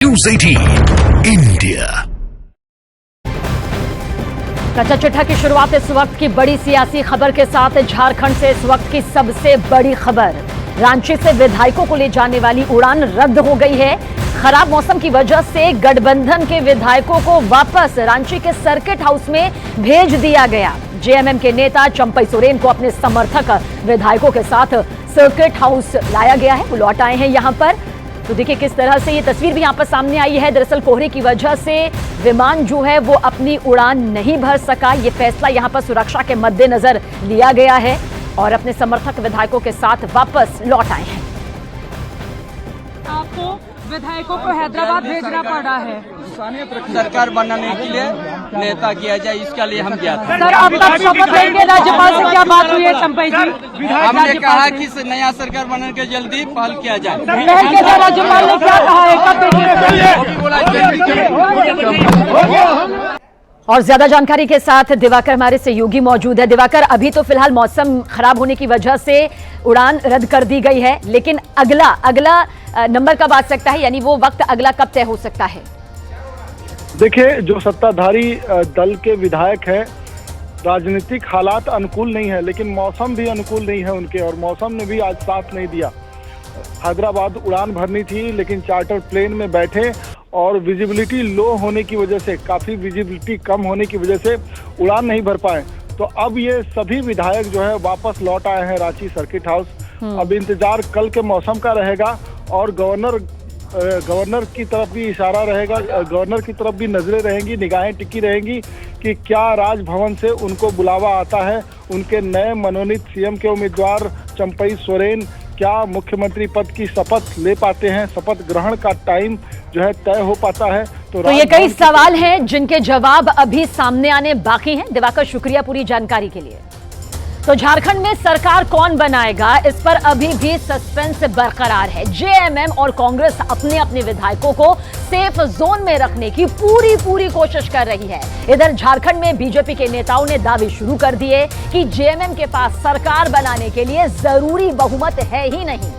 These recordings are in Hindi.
News 18 India. कच्चा चिट्ठा की शुरुआत इस वक्त की बड़ी सियासी खबर के साथ। झारखंड से इस वक्त की सबसे बड़ी खबर, रांची से विधायकों को ले जाने वाली उड़ान रद्द हो गई है। खराब मौसम की वजह से गठबंधन के विधायकों को वापस रांची के सर्किट हाउस में भेज दिया गया। जेएमएम के नेता चंपई सोरेन को अपने समर्थक विधायकों के साथ सर्किट हाउस लाया गया है। वो लौट आए हैं यहां पर। तो देखिए किस तरह से ये तस्वीर भी यहां पर सामने आई है। दरअसल कोहरे की वजह से विमान जो है वो अपनी उड़ान नहीं भर सका। ये फैसला यहां पर सुरक्षा के मद्देनजर लिया गया है और अपने समर्थक विधायकों के साथ वापस लौट आए हैं। आपको विधायकों को हैदराबाद भेजना पड़ा है। सरकार बनाने के लिए नेता किया जाए, इसके लिए हम गया था। सर अब तक शपथ लेंगे, राज्यपाल से क्या बात हुई है चंपई जी? हमने कहा कि नया सरकार बनाने के जल्दी पहल किया जाए। राज्यपाल ने क्या कहा है, और ज्यादा जानकारी के साथ दिवाकर हमारे सहयोगी मौजूद है। दिवाकर, अभी तो फिलहाल मौसम खराब होने की वजह से उड़ान रद्द कर दी गई है, लेकिन अगला नंबर कब आ सकता है, यानी वो वक्त अगला कब तय हो सकता है? देखिए, जो सत्ताधारी दल के विधायक हैं, राजनीतिक हालात अनुकूल नहीं है, लेकिन मौसम भी अनुकूल नहीं है उनके, और मौसम ने भी आज साथ नहीं दिया। हैदराबाद उड़ान भरनी थी, लेकिन चार्टर प्लेन में बैठे और विजिबिलिटी लो होने की वजह से, काफ़ी विजिबिलिटी कम होने की वजह से उड़ान नहीं भर पाए। तो अब ये सभी विधायक जो है वापस लौट आए हैं रांची सर्किट हाउस। अब इंतजार कल के मौसम का रहेगा और गवर्नर की तरफ भी इशारा रहेगा, गवर्नर की तरफ भी नजरें रहेंगी, निगाहें टिकी रहेंगी कि क्या राजभवन से उनको बुलावा आता है। उनके नए मनोनीत सीएम के उम्मीदवार चंपई सोरेन क्या मुख्यमंत्री पद की शपथ ले पाते हैं, शपथ ग्रहण का टाइम जो है तय हो पाता है। तो ये कई सवाल हैं जिनके जवाब अभी सामने आने बाकी हैं। दिवाकर, शुक्रिया पूरी जानकारी के लिए। तो झारखंड में सरकार कौन बनाएगा, इस पर अभी भी सस्पेंस बरकरार है। जेएमएम और कांग्रेस अपने अपने विधायकों को सेफ जोन में रखने की पूरी कोशिश कर रही है। इधर झारखंड में बीजेपी के नेताओं ने दावे शुरू कर दिए कि जेएमएम के पास सरकार बनाने के लिए जरूरी बहुमत है ही नहीं।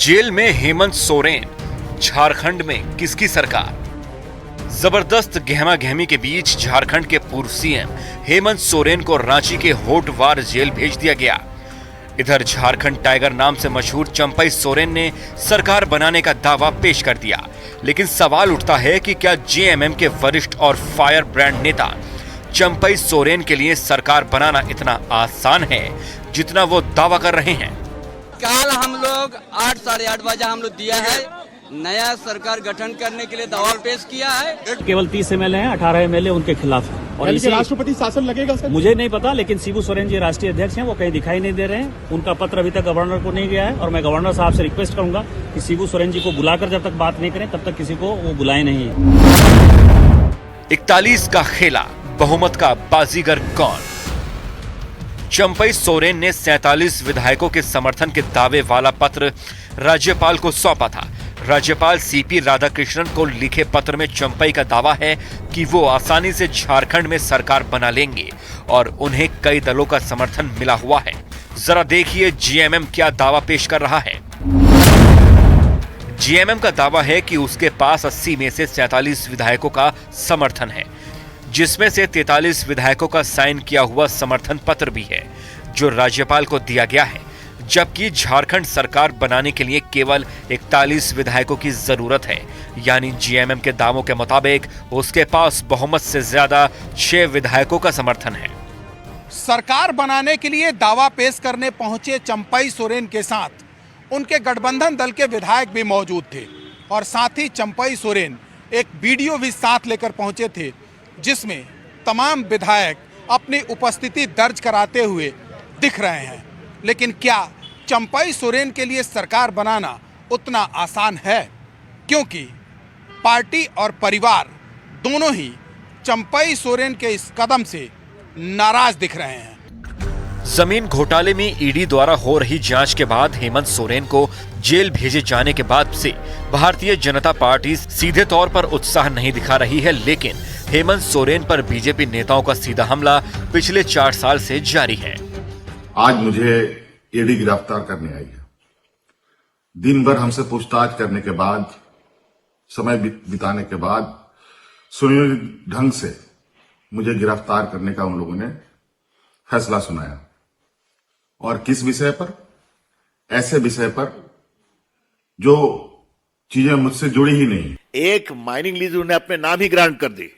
जेल में हेमंत सोरेन, झारखंड में किसकी सरकार? जबरदस्त गहमा गहमी के बीच झारखंड के पूर्व सीएम हेमंत सोरेन को रांची के होटवार जेल भेज दिया गया। इधर झारखंड टाइगर नाम से मशहूर चंपई सोरेन ने सरकार बनाने का दावा पेश कर दिया, लेकिन सवाल उठता है कि क्या जेएमएम के वरिष्ठ और फायर ब्रांड नेता चंपई सोरेन के लिए सरकार बनाना इतना आसान है जितना वो दावा कर रहे हैं? कल हम लोग 8 साढ़े 8 बजे हम लोग दिया है, नया सरकार गठन करने के लिए दावा पेश किया है। केवल 30 एमएलए हैं, 18 एमएलए उनके खिलाफ हैं। और इसी राष्ट्रपति शासन लगेगा सर? मुझे नहीं पता, लेकिन शिबू सोरेन जी राष्ट्रीय अध्यक्ष हैं, वो कहीं दिखाई नहीं दे रहे हैं। उनका पत्र अभी तक गवर्नर को नहीं गया है और मैं गवर्नर साहब से रिक्वेस्ट करूंगा कि शिबू सोरेन जी को बुलाकर जब तक बात नहीं करें तब तक किसी को वो बुलाए नहीं। 41 का खेला, बहुमत का बाजीगर कौन? चंपई सोरेन ने 47 विधायकों के समर्थन के दावे वाला पत्र राज्यपाल को सौंपा था। राज्यपाल सीपी राधाकृष्णन को लिखे पत्र में चंपई का दावा है कि वो आसानी से झारखंड में सरकार बना लेंगे और उन्हें कई दलों का समर्थन मिला हुआ है। जरा देखिए जेएमएम क्या दावा पेश कर रहा है। जेएमएम का दावा है कि उसके पास 80 में से 47 विधायकों का समर्थन है, जिसमें से 43 विधायकों का साइन किया हुआ समर्थन पत्र भी है जो राज्यपाल को दिया गया है, जबकि झारखंड सरकार बनाने के लिए केवल 41 विधायकों की जरूरत है। यानी जेएमएम के दावों के मुताबिक उसके पास बहुमत से ज्यादा 6 विधायकों का समर्थन है। सरकार बनाने के लिए दावा पेश करने पहुंचे चंपई सोरेन के साथ उनके गठबंधन दल के विधायक भी मौजूद थे और साथ ही चंपई सोरेन एक वीडियो भी साथ लेकर पहुंचे थे, जिसमें तमाम विधायक अपनी उपस्थिति दर्ज कराते हुए दिख रहे हैं। लेकिन क्या चंपई सोरेन के लिए सरकार बनाना उतना आसान है? क्योंकि पार्टी और परिवार दोनों ही चंपई सोरेन के इस कदम से नाराज दिख रहे हैं। जमीन घोटाले में ईडी द्वारा हो रही जांच के बाद हेमंत सोरेन को जेल भेजे जाने के बाद से भारतीय जनता पार्टी सीधे तौर पर उत्साह नहीं दिखा रही है, लेकिन हेमंत सोरेन पर बीजेपी नेताओं का सीधा हमला पिछले 4 साल से जारी है। आज मुझे ईडी गिरफ्तार करने आई है। दिन भर हमसे पूछताछ करने के बाद, समय बिताने के बाद सुनियोजित ढंग से मुझे गिरफ्तार करने का उन लोगों ने फैसला सुनाया। और किस विषय पर? ऐसे विषय पर जो चीजें मुझसे जुड़ी ही नहीं। एक माइनिंग लीज उन्होंने अपने नाम ही ग्रांट कर दी।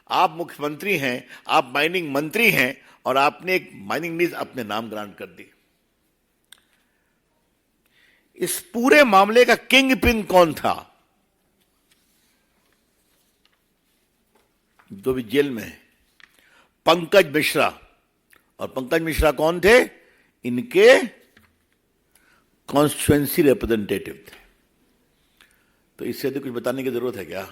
आप मुख्यमंत्री हैं, आप माइनिंग मंत्री हैं और आपने एक माइनिंग लीज अपने नाम ग्रांट कर दी। इस पूरे मामले का किंग पिन कौन था? जो भी जेल में है, पंकज मिश्रा। और पंकज मिश्रा कौन थे? इनके कॉन्स्टिट्यूएंसी रिप्रेजेंटेटिव थे। तो इससे तो कुछ बताने की जरूरत है क्या?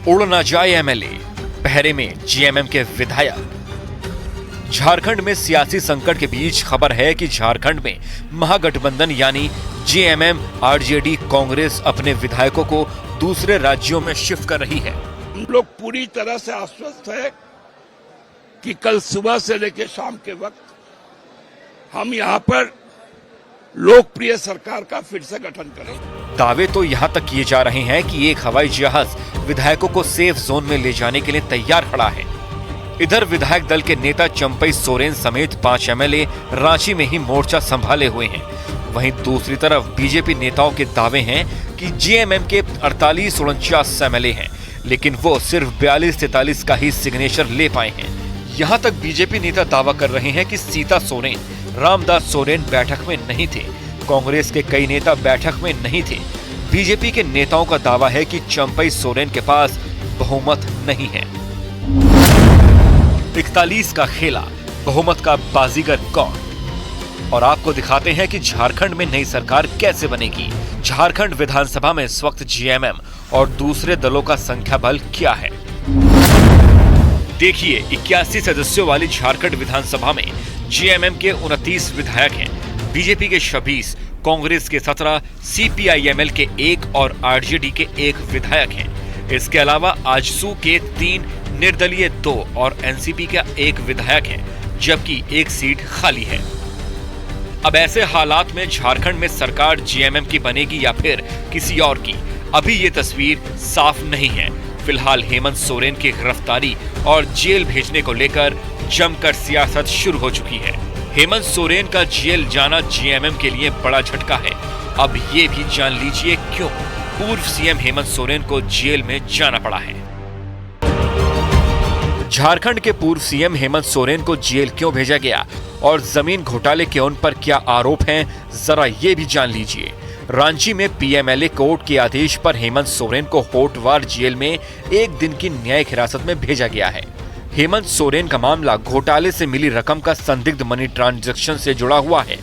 उड़ ना जाए एमएलए, पहरे में जीएमएम के विधायक। झारखंड में सियासी संकट के बीच खबर है कि झारखंड में महागठबंधन यानी जेएमएम, आरजेडी, कांग्रेस अपने विधायकों को दूसरे राज्यों में शिफ्ट कर रही है। हम लोग पूरी तरह से आश्वस्त है कि कल सुबह से लेकर शाम के वक्त हम यहां पर लोकप्रिय सरकार का फिर से गठन करें। दावे तो यहां तक किए जा रहे हैं कि एक हवाई जहाज विधायकों को सेफ जोन में ले जाने के लिए तैयार खड़ा है। इधर विधायक दल के नेता चंपई सोरेन समेत 5 एमएलए रांची में ही मोर्चा संभाले हुए हैं। वहीं दूसरी तरफ बीजेपी नेताओं के दावे हैं कि जेएमएम के 48-49 एमएलए हैं, लेकिन वो सिर्फ 42-43 का ही सिग्नेचर ले पाए हैं। यहां तक बीजेपी नेता दावा कर रहे हैं कि सीता सोरेन, रामदास सोरेन बैठक में नहीं थे, कांग्रेस के कई नेता बैठक में नहीं थे। बीजेपी के नेताओं का दावा है कि चंपई सोरेन के पास बहुमत नहीं है। 41 का खेला, बहुमत का बाजीगर कौन? और आपको दिखाते हैं कि झारखंड में नई सरकार कैसे बनेगी। झारखंड विधानसभा में इस वक्त जेएमएम और दूसरे दलों का संख्या बल क्या है। देखिए, 81 सदस्यों वाली झारखंड विधानसभा में जेएमएम के 29 विधायक हैं, बीजेपी के 26, कांग्रेस के 17, सीपीआईएमएल के 1 और आरजेडी के 1 विधायक हैं। इसके अलावा आजसू के 3, निर्दलीय 2 और एनसीपी का 1 विधायक है, जबकि 1 सीट खाली है। अब ऐसे हालात में झारखंड में सरकार जेएमएम की बनेगी या फिर किसी और की, अभी ये तस्वीर साफ नहीं है। फिलहाल हेमंत सोरेन की गिरफ्तारी और जेल भेजने को लेकर जमकर सियासत शुरू हो चुकी है। हेमंत सोरेन का जेल जाना जेएमएम के लिए बड़ा झटका है। अब ये भी जान लीजिए क्यों पूर्व सीएम हेमंत सोरेन को जेल में जाना पड़ा है। झारखंड के पूर्व सीएम हेमंत सोरेन को जेल क्यों भेजा गया और जमीन घोटाले के उन पर क्या आरोप हैं, जरा ये भी जान लीजिए। रांची में पीएमएलए कोर्ट के आदेश पर हेमंत सोरेन को होटवार जेल में 1 दिन की न्यायिक हिरासत में भेजा गया है। हेमंत सोरेन का मामला घोटाले से मिली रकम का संदिग्ध मनी ट्रांजैक्शन से जुड़ा हुआ है।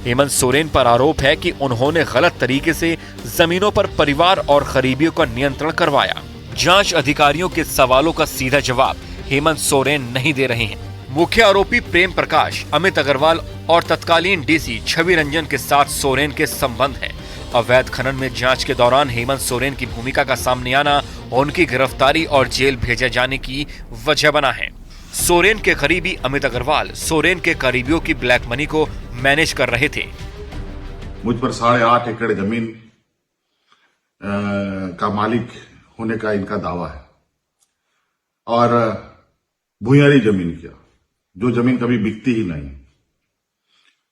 हेमंत सोरेन पर आरोप है कि उन्होंने गलत तरीके से जमीनों पर परिवार और करीबियों का नियंत्रण करवाया। जांच अधिकारियों के सवालों का सीधा जवाब हेमंत सोरेन नहीं दे रहे हैं। मुख्य आरोपी प्रेम प्रकाश, अमित अग्रवाल और तत्कालीन डीसी छवि रंजन के साथ सोरेन के संबंध हैं। अवैध खनन में जांच के दौरान हेमंत सोरेन की भूमिका का सामने आना उनकी गिरफ्तारी और जेल भेजे जाने की वजह बना है। सोरेन के करीबी अमित अग्रवाल सोरेन के करीबियों की ब्लैक मनी को मैनेज कर रहे थे। मुझ पर 8.5 एकड़ जमीन का मालिक होने का इनका दावा है और भूयारी जमीन किया, जो जमीन कभी बिकती ही नहीं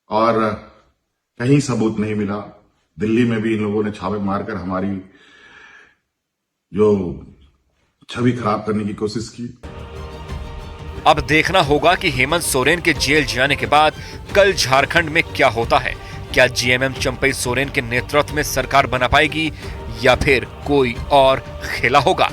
और कहीं सबूत नहीं मिला। दिल्ली में भी इन लोगों ने छापे मारकर हमारी जो छवि खराब करने की कोशिश की। अब देखना होगा कि हेमंत सोरेन के जेल जाने के बाद कल झारखंड में क्या होता है। क्या जेएमएम चंपई सोरेन के नेतृत्व में सरकार बना पाएगी या फिर कोई और खेला होगा।